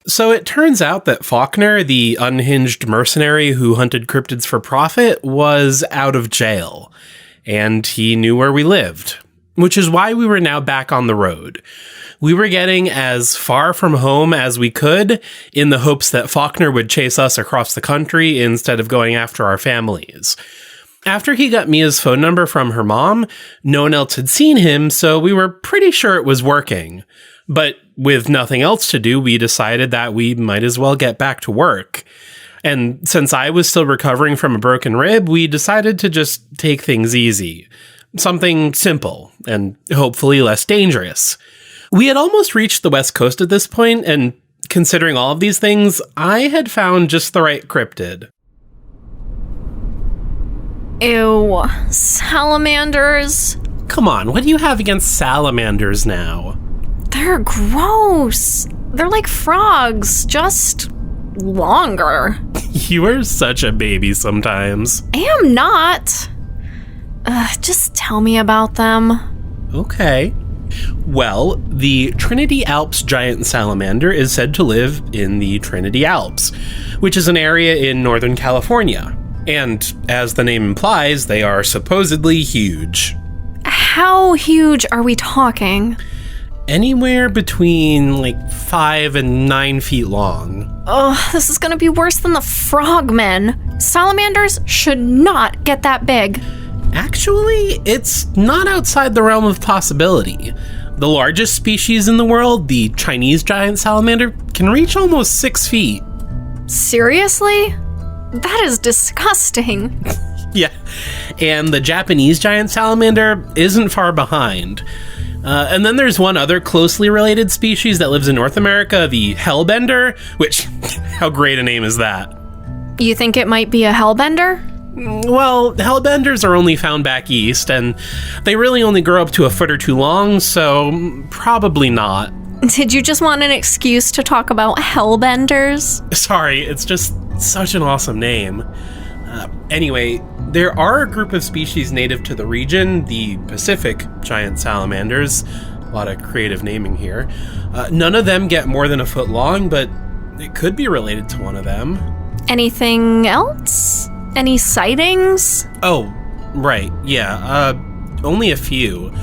So it turns out that Faulkner, the unhinged mercenary who hunted cryptids for profit, was out of jail. And he knew where we lived, which is why we were now back on the road. We were getting as far from home as we could in the hopes that Faulkner would chase us across the country instead of going after our families. After he got Mia's phone number from her mom, no one else had seen him, so we were pretty sure it was working. But with nothing else to do, we decided that we might as well get back to work. And since I was still recovering from a broken rib, we decided to just take things easy. Something simple and hopefully less dangerous. We had almost reached the West Coast at this point, and considering all of these things, I had found just the right cryptid. Ew, salamanders? Come on, what do you have against salamanders now? They're gross. They're like frogs, just longer. You are such a baby sometimes. Am not. Just tell me about them. Okay. Well, the Trinity Alps giant salamander is said to live in the Trinity Alps, which is an area in Northern California. And as the name implies, they are supposedly huge. How huge are we talking? Anywhere between 5 and 9 feet long. Ugh, this is gonna be worse than the frogmen. Salamanders should not get that big. Actually, it's not outside the realm of possibility. The largest species in the world, the Chinese giant salamander, can reach almost 6 feet. Seriously? That is disgusting. Yeah, and the Japanese giant salamander isn't far behind. And then there's one other closely related species that lives in North America, the hellbender, which, how great a name is that? You think it might be a hellbender? Well, hellbenders are only found back east, and they really only grow up to a foot or two long, so probably not. Did you just want an excuse to talk about hellbenders? Sorry, it's just such an awesome name. Anyway, there are a group of species native to the region, the Pacific giant salamanders. A lot of creative naming here. None of them get more than a foot long, but it could be related to one of them. Anything else? Any sightings? Oh, right, yeah, only a few.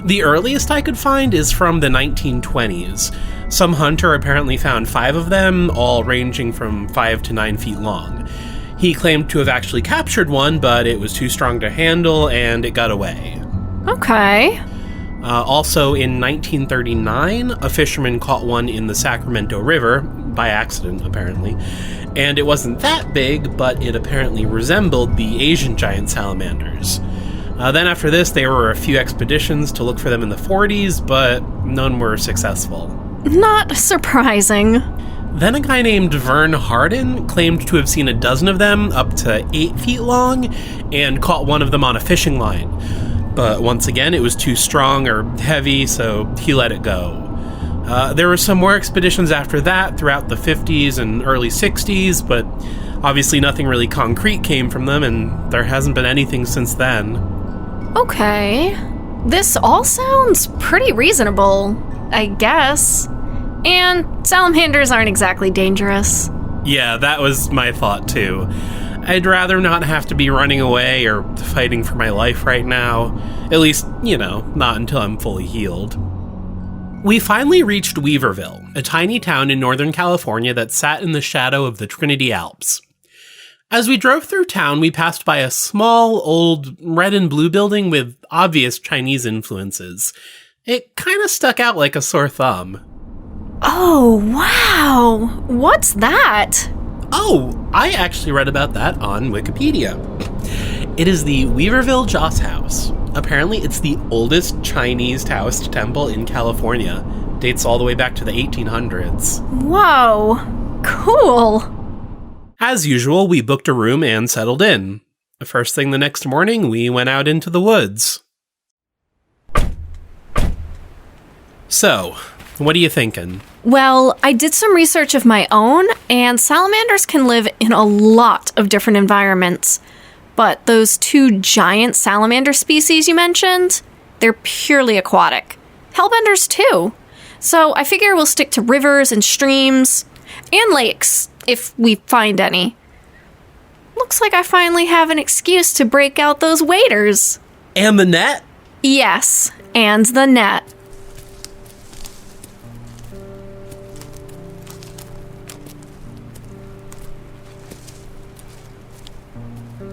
The earliest I could find is from the 1920s. Some hunter apparently found 5 of them, all ranging from 5 to 9 feet long. He claimed to have actually captured one, but it was too strong to handle, and it got away. Okay. Also, in 1939, a fisherman caught one in the Sacramento River, by accident, apparently. And it wasn't that big, but it apparently resembled the Asian giant salamanders. Then after this, there were a few expeditions to look for them in the 40s, but none were successful. Not surprising. Then a guy named Vern Hardin claimed to have seen a dozen of them up to 8 feet long and caught one of them on a fishing line. But once again, it was too strong or heavy, so he let it go. There were some more expeditions after that throughout the 50s and early 60s, but obviously nothing really concrete came from them, and there hasn't been anything since then. Okay. This all sounds pretty reasonable, I guess. And salamanders aren't exactly dangerous. Yeah, that was my thought too. I'd rather not have to be running away or fighting for my life right now. At least, not until I'm fully healed. We finally reached Weaverville, a tiny town in Northern California that sat in the shadow of the Trinity Alps. As we drove through town, we passed by a small, old, red and blue building with obvious Chinese influences. It kind of stuck out like a sore thumb. Oh, wow! What's that? Oh, I actually read about that on Wikipedia. It is the Weaverville Joss House. Apparently, it's the oldest Chinese Taoist temple in California. Dates all the way back to the 1800s. Whoa, cool! As usual, we booked a room and settled in. The first thing the next morning, we went out into the woods. So, what are you thinking? Well, I did some research of my own, and salamanders can live in a lot of different environments. But those 2 giant salamander species you mentioned, they're purely aquatic. Hellbenders too. So I figure we'll stick to rivers and streams. And lakes, if we find any. Looks like I finally have an excuse to break out those waders. And the net? Yes, and the net.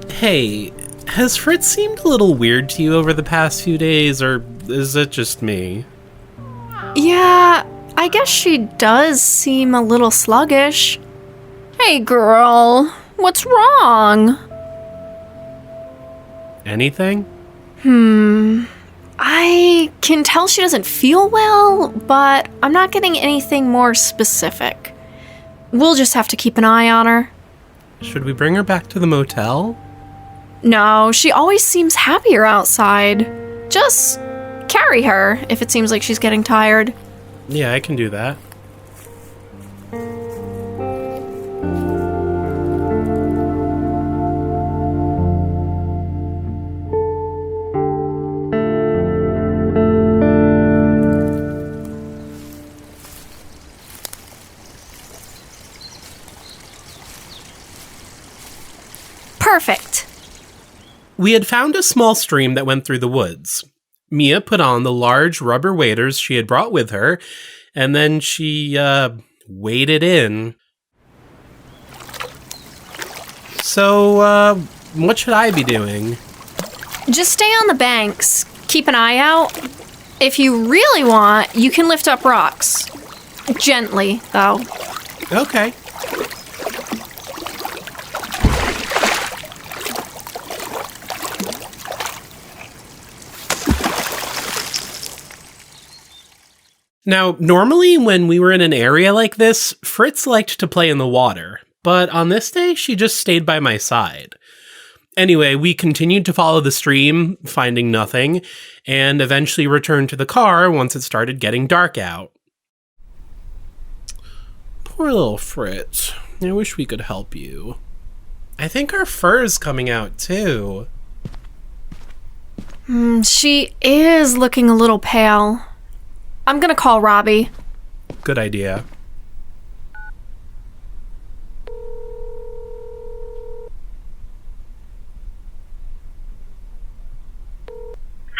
Hey, has Fritz seemed a little weird to you over the past few days, or is it just me? Yeah, I guess she does seem a little sluggish. Hey girl, what's wrong? Anything? I can tell she doesn't feel well, but I'm not getting anything more specific. We'll just have to keep an eye on her. Should we bring her back to the motel? No, she always seems happier outside. Just carry her if it seems like she's getting tired. Yeah, I can do that. Perfect. We had found a small stream that went through the woods. Mia put on the large rubber waders she had brought with her, and then she, waded in. So, what should I be doing? Just stay on the banks. Keep an eye out. If you really want, you can lift up rocks. Gently, though. Okay. Now, normally when we were in an area like this, Fritz liked to play in the water, but on this day, she just stayed by my side. Anyway, we continued to follow the stream, finding nothing, and eventually returned to the car once it started getting dark out. Poor little Fritz. I wish we could help you. I think our fur's coming out, too. She is looking a little pale. I'm gonna call Robbie. Good idea.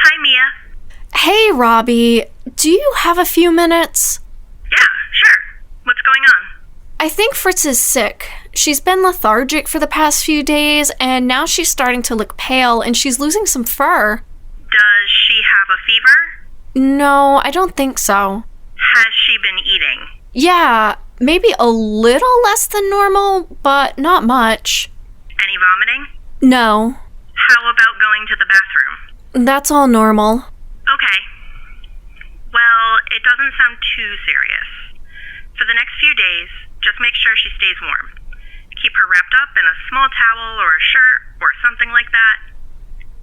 Hi, Mia. Hey, Robbie. Do you have a few minutes? Yeah, sure. What's going on? I think Fritz is sick. She's been lethargic for the past few days, and now she's starting to look pale, and she's losing some fur. Does she have a fever? No, I don't think so. Has she been eating? Yeah, maybe a little less than normal, but not much. Any vomiting? No, How about going to the bathroom? that's all normal. Okay. Well, it doesn't sound too serious. For the next few days, just make sure she stays warm. Keep her wrapped up in a small towel or a shirt or something like that.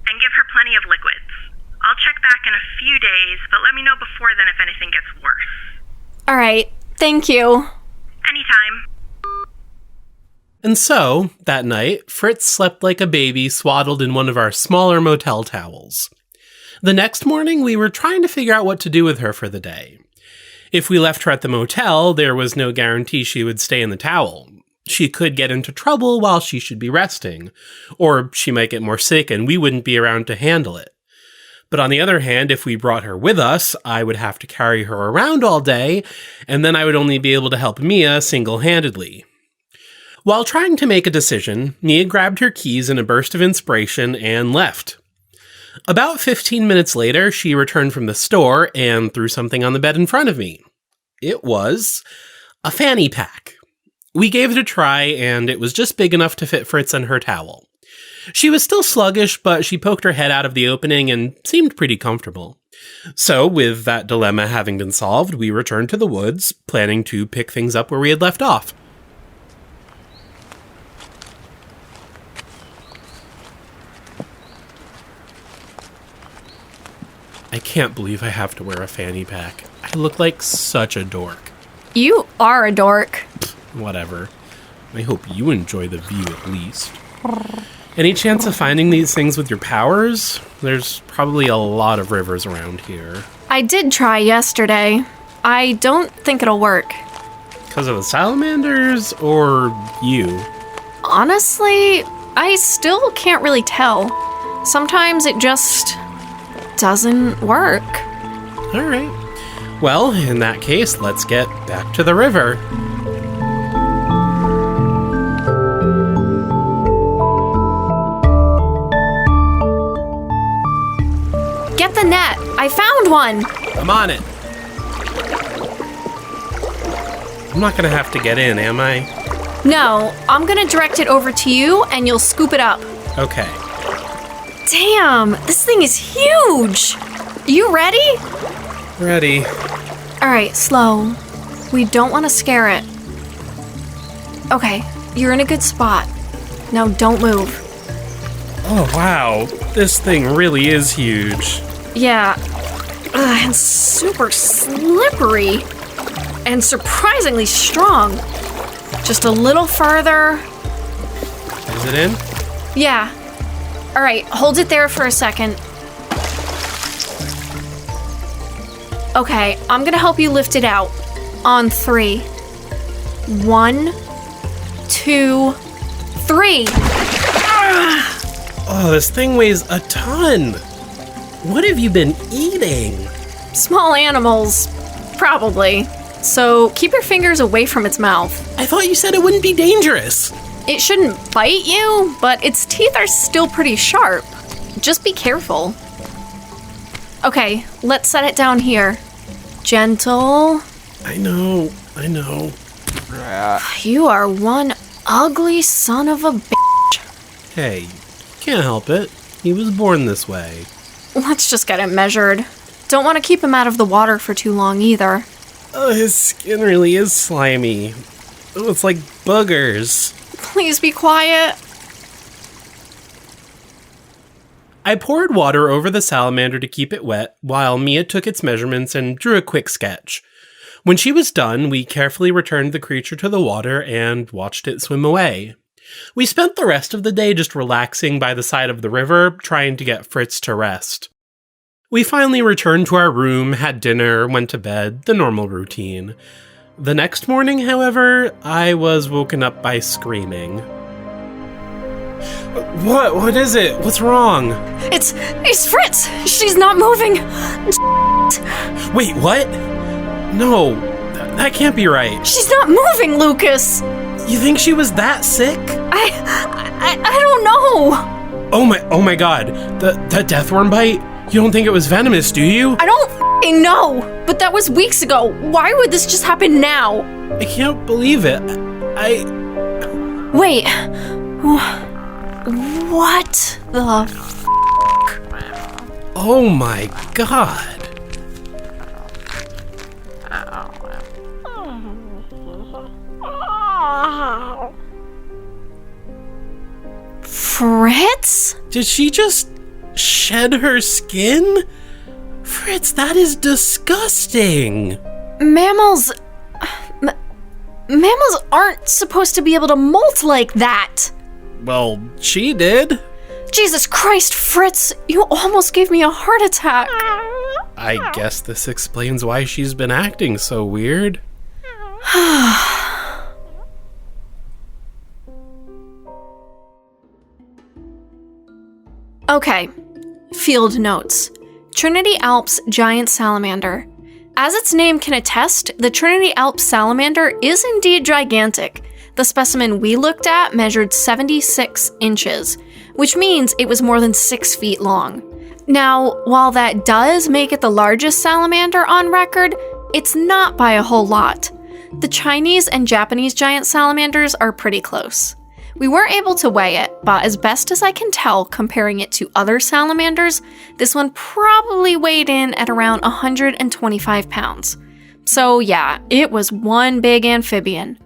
And give her plenty of liquids. I'll check back in a few days, but let me know before then if anything gets worse. All right, thank you. Anytime. And so, that night, Fritz slept like a baby swaddled in one of our smaller motel towels. The next morning, we were trying to figure out what to do with her for the day. If we left her at the motel, there was no guarantee she would stay in the towel. She could get into trouble while she should be resting, or she might get more sick and we wouldn't be around to handle it. But on the other hand, if we brought her with us, I would have to carry her around all day, and then I would only be able to help Mia single-handedly. While trying to make a decision, Mia grabbed her keys in a burst of inspiration and left. About 15 minutes later, she returned from the store and threw something on the bed in front of me. It was a fanny pack. We gave it a try, and it was just big enough to fit Fritz and her towel. She was still sluggish, but she poked her head out of the opening and seemed pretty comfortable. So, with that dilemma having been solved, we returned to the woods, planning to pick things up where we had left off. I can't believe I have to wear a fanny pack. I look like such a dork. You are a dork. Whatever. I hope you enjoy the view at least. Any chance of finding these things with your powers? There's probably a lot of rivers around here. I did try yesterday. I don't think it'll work. Because of the salamanders or you? Honestly, I still can't really tell. Sometimes it just doesn't work. All right. Well, in that case, let's get back to the river. Get the net. I found one. I'm on it. I'm not gonna have to get in, am I? No, I'm gonna direct it over to you and you'll scoop it up. Okay. Damn, this thing is huge. You ready? Ready. All right, slow. We don't want to scare it. Okay, you're in a good spot. Now don't move. Oh, wow. This thing really is huge. Yeah, and super slippery. And surprisingly strong. Just a little further. Is it in? Yeah. All right, hold it there for a second. Okay, I'm gonna help you lift it out. On 3. 1, 2, 3. Oh, this thing weighs a ton. What have you been eating? Small animals, probably. So keep your fingers away from its mouth. I thought you said it wouldn't be dangerous. It shouldn't bite you, but its teeth are still pretty sharp. Just be careful. Okay, let's set it down here. Gentle. I know. You are one ugly son of a bitch. Hey, can't help it. He was born this way. Let's just get it measured. Don't want to keep him out of the water for too long either. Oh, his skin really is slimy. Oh, it's like boogers. Please be quiet. I poured water over the salamander to keep it wet, while Mia took its measurements and drew a quick sketch. When she was done, we carefully returned the creature to the water and watched it swim away. We spent the rest of the day just relaxing by the side of the river, trying to get Fritz to rest. We finally returned to our room, had dinner, went to bed, the normal routine. The next morning, however, I was woken up by screaming. What is it? What's wrong? It's Fritz! She's not moving! Wait, what? No, that can't be right. She's not moving, Lucas! You think she was that sick? I don't know! Oh my god, that deathworm bite? You don't think it was venomous, do you? I don't f***ing know! But that was weeks ago. Why would this just happen now? I can't believe it. Wait. What the f***? Oh my god. Fritz? Did she just shed her skin? Fritz, that is disgusting. Mammals aren't supposed to be able to molt like that. Well, she did. Jesus Christ, Fritz, you almost gave me a heart attack. I guess this explains why she's been acting so weird. Okay, field notes. Trinity Alps giant salamander. As its name can attest, the Trinity Alps salamander is indeed gigantic. The specimen we looked at measured 76 inches, which means it was more than 6 feet long. Now, while that does make it the largest salamander on record, it's not by a whole lot. The Chinese and Japanese giant salamanders are pretty close. We weren't able to weigh it, but as best as I can tell, comparing it to other salamanders, this one probably weighed in at around 125 pounds. So yeah, it was one big amphibian.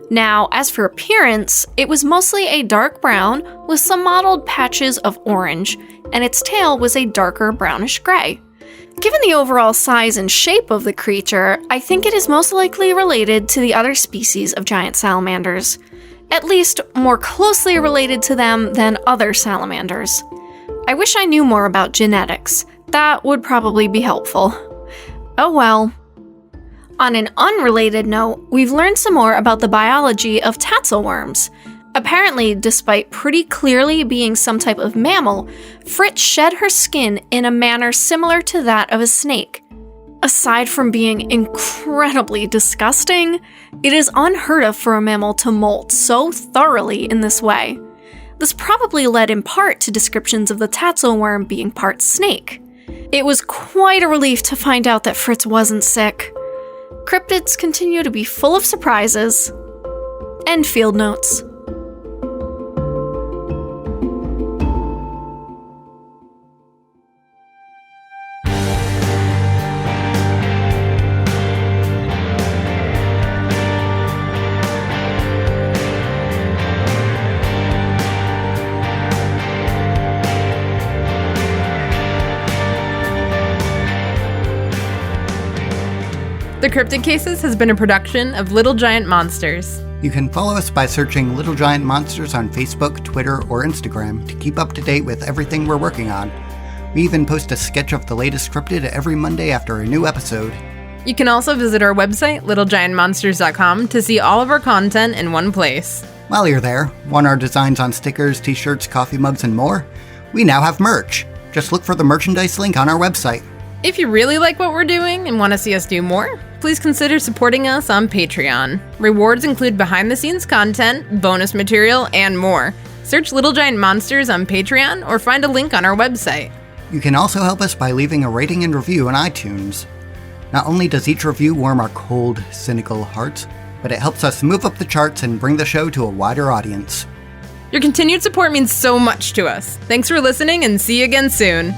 Now, as for appearance, it was mostly a dark brown with some mottled patches of orange, and its tail was a darker brownish gray. Given the overall size and shape of the creature, I think it is most likely related to the other species of giant salamanders. At least more closely related to them than other salamanders. I wish I knew more about genetics. That would probably be helpful. Oh well. On an unrelated note, we've learned some more about the biology of tatzelworms. Apparently, despite pretty clearly being some type of mammal, Fritz shed her skin in a manner similar to that of a snake. Aside from being incredibly disgusting, it is unheard of for a mammal to molt so thoroughly in this way. This probably led in part to descriptions of the tatzelworm being part snake. It was quite a relief to find out that Fritz wasn't sick. Cryptids continue to be full of surprises. End field notes. The Cryptid Cases has been a production of Little Giant Monsters. You can follow us by searching Little Giant Monsters on Facebook, Twitter, or Instagram to keep up to date with everything we're working on. We even post a sketch of the latest cryptid every Monday after a new episode. You can also visit our website, littlegiantmonsters.com, to see all of our content in one place. While you're there, want our designs on stickers, t-shirts, coffee mugs, and more? We now have merch. Just look for the merchandise link on our website. If you really like what we're doing and want to see us do more, please consider supporting us on Patreon. Rewards include behind-the-scenes content, bonus material, and more. Search Little Giant Monsters on Patreon or find a link on our website. You can also help us by leaving a rating and review on iTunes. Not only does each review warm our cold, cynical hearts, but it helps us move up the charts and bring the show to a wider audience. Your continued support means so much to us. Thanks for listening and see you again soon.